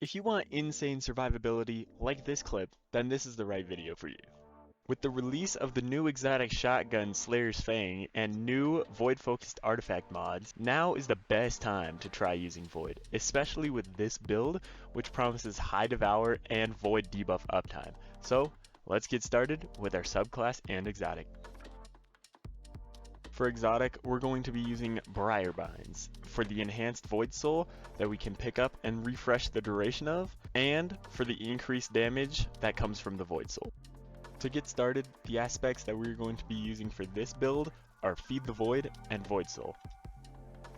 If you want insane survivability like this clip, then this is the right video for you. With the release of the new exotic shotgun Slayer's Fang and new Void-focused artifact mods, now is the best time to try using Void, especially with this build, which promises high Devour and Void debuff uptime. So, let's get started with our subclass and exotic. For exotic, we're going to be using Briarbinds for the enhanced Void Soul that we can pick up and refresh the duration of, and for the increased damage that comes from the Void Soul. To get started, the aspects that we're going to be using for this build are Feed the Void and Void Soul.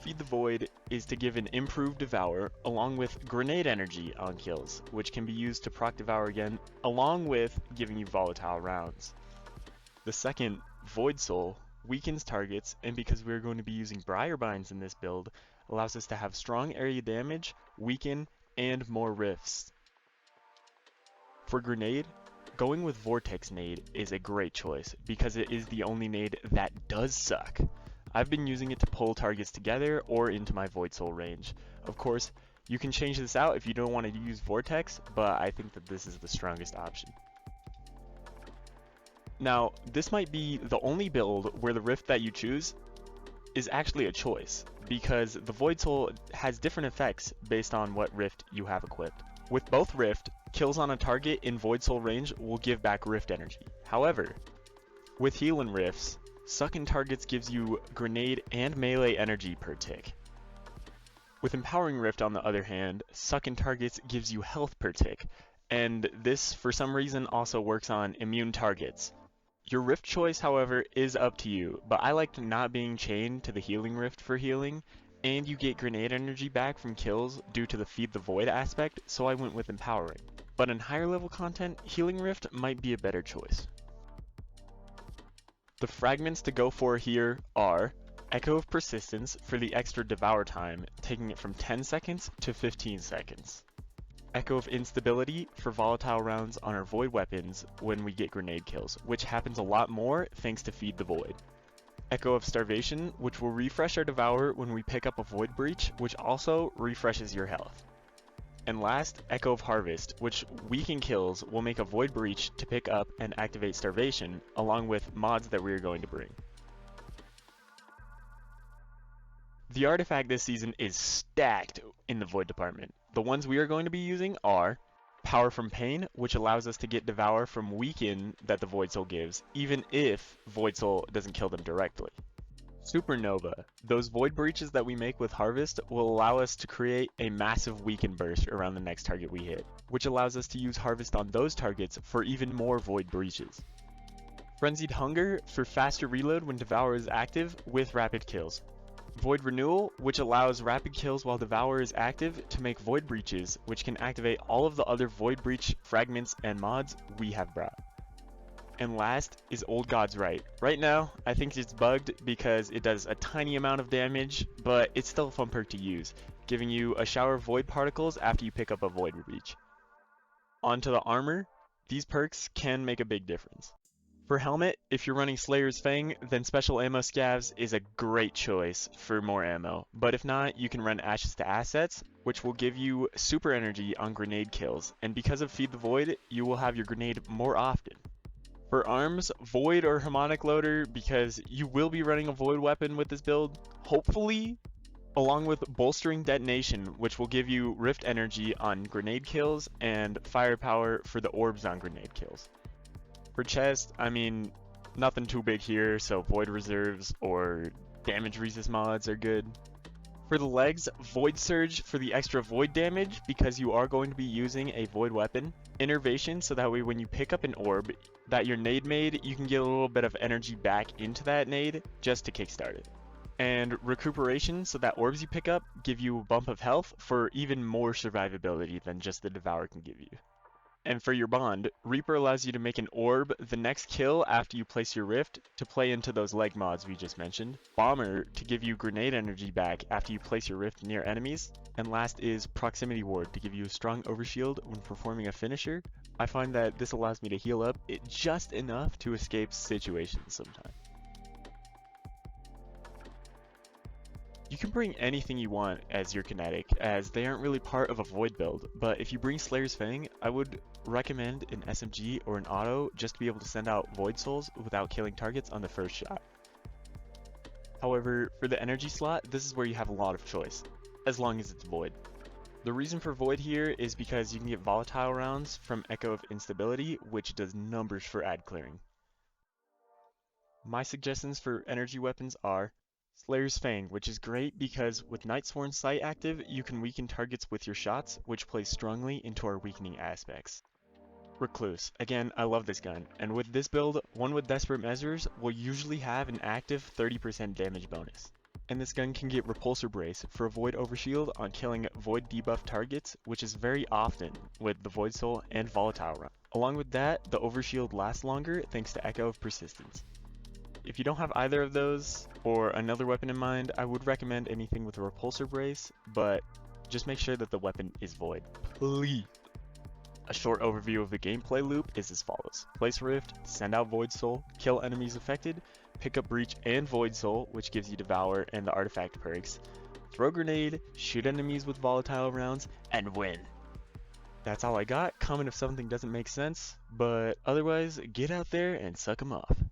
Feed the Void is to give an improved Devour along with grenade energy on kills, which can be used to proc Devour again, along with giving you volatile rounds. The second, Void Soul, weakens targets, and because we're going to be using Briarbinds in this build, allows us to have strong area damage, weaken, and more rifts. For grenade, going with Vortex Nade is a great choice because it is the only nade that does suck. I've been using it to pull targets together or into my Void Soul range. Of course, you can change this out if you don't want to use Vortex, but I think that this is the strongest option. Now, this might be the only build where the rift that you choose is actually a choice, because the Void Soul has different effects based on what rift you have equipped. With both rift, kills on a target in Void Soul range will give back rift energy. However, with healing rifts, sucking targets gives you grenade and melee energy per tick. With empowering rift on the other hand, sucking targets gives you health per tick, and this for some reason also works on immune targets. Your rift choice, however, is up to you, but I liked not being chained to the healing rift for healing, and you get grenade energy back from kills due to the Feed the Void aspect, so I went with empowering. But in higher level content, healing rift might be a better choice. The fragments to go for here are Echo of Persistence for the extra Devour time, taking it from 10 seconds to 15 seconds. Echo of Instability for volatile rounds on our Void weapons when we get grenade kills, which happens a lot more thanks to Feed the Void. Echo of Starvation, which will refresh our Devour when we pick up a Void Breach, which also refreshes your health. And last, Echo of Harvest, which weaken kills will make a Void Breach to pick up and activate Starvation, along with mods that we are going to bring. The artifact this season is stacked in the Void department. The ones we are going to be using are Power from Pain, which allows us to get Devour from weaken that the Void Soul gives, even if Void Soul doesn't kill them directly. Supernova, those Void Breaches that we make with Harvest will allow us to create a massive weaken burst around the next target we hit, which allows us to use Harvest on those targets for even more Void Breaches. Frenzied Hunger for faster reload when Devour is active with rapid kills. Void Renewal, which allows rapid kills while Devour is active to make Void Breaches, which can activate all of the other Void Breach fragments and mods we have brought. And last is Old God's Right. Right now, I think it's bugged because it does a tiny amount of damage, but it's still a fun perk to use, giving you a shower of Void Particles after you pick up a Void Breach. Onto the armor, these perks can make a big difference. For helmet, if you're running Slayer's Fang, then Special Ammo Scavs is a great choice for more ammo, but if not, you can run Ashes to Assets, which will give you super energy on grenade kills, and because of Feed the Void, you will have your grenade more often. For arms, Void or Harmonic Loader, because you will be running a Void weapon with this build, hopefully, along with Bolstering Detonation, which will give you Rift energy on grenade kills and Firepower for the orbs on grenade kills. For chest, I mean, nothing too big here, so Void Reserves or Damage Resist mods are good. For the legs, Void Surge for the extra Void damage because you are going to be using a Void weapon. Innervation, so that way when you pick up an orb that your nade made, you can get a little bit of energy back into that nade just to kickstart it. And Recuperation, so that orbs you pick up give you a bump of health for even more survivability than just the Devour can give you. And for your bond, Reaper allows you to make an orb the next kill after you place your rift to play into those leg mods we just mentioned. Bomber to give you grenade energy back after you place your rift near enemies. And last is Proximity Ward to give you a strong overshield when performing a finisher. I find that this allows me to heal up just enough to escape situations sometimes. You can bring anything you want as your kinetic, as they aren't really part of a void build, but if you bring Slayer's Fang, I would recommend an SMG or an auto just to be able to send out void souls without killing targets on the first shot. However, for the energy slot, this is where you have a lot of choice, as long as it's void. The reason for void here is because you can get volatile rounds from Echo of Instability, which does numbers for ad clearing. My suggestions for energy weapons are Slayer's Fang, which is great because with Nightsworn Sight active, you can weaken targets with your shots, which plays strongly into our weakening aspects. Recluse. Again, I love this gun, and with this build, one with Desperate Measures will usually have an active 30% damage bonus. And this gun can get Repulsor Brace for a Void Overshield on killing Void debuff targets, which is very often with the Void Soul and Volatile run. Along with that, the Overshield lasts longer thanks to Echo of Persistence. If you don't have either of those, or another weapon in mind, I would recommend anything with a Repulsor Brace, but just make sure that the weapon is Void. Please! A short overview of the gameplay loop is as follows. Place Rift, send out Void Soul, kill enemies affected, pick up Breach and Void Soul, which gives you Devour and the artifact perks, throw Grenade, shoot enemies with volatile rounds, and win. That's all I got. Comment if something doesn't make sense, but otherwise, get out there and suck 'em off.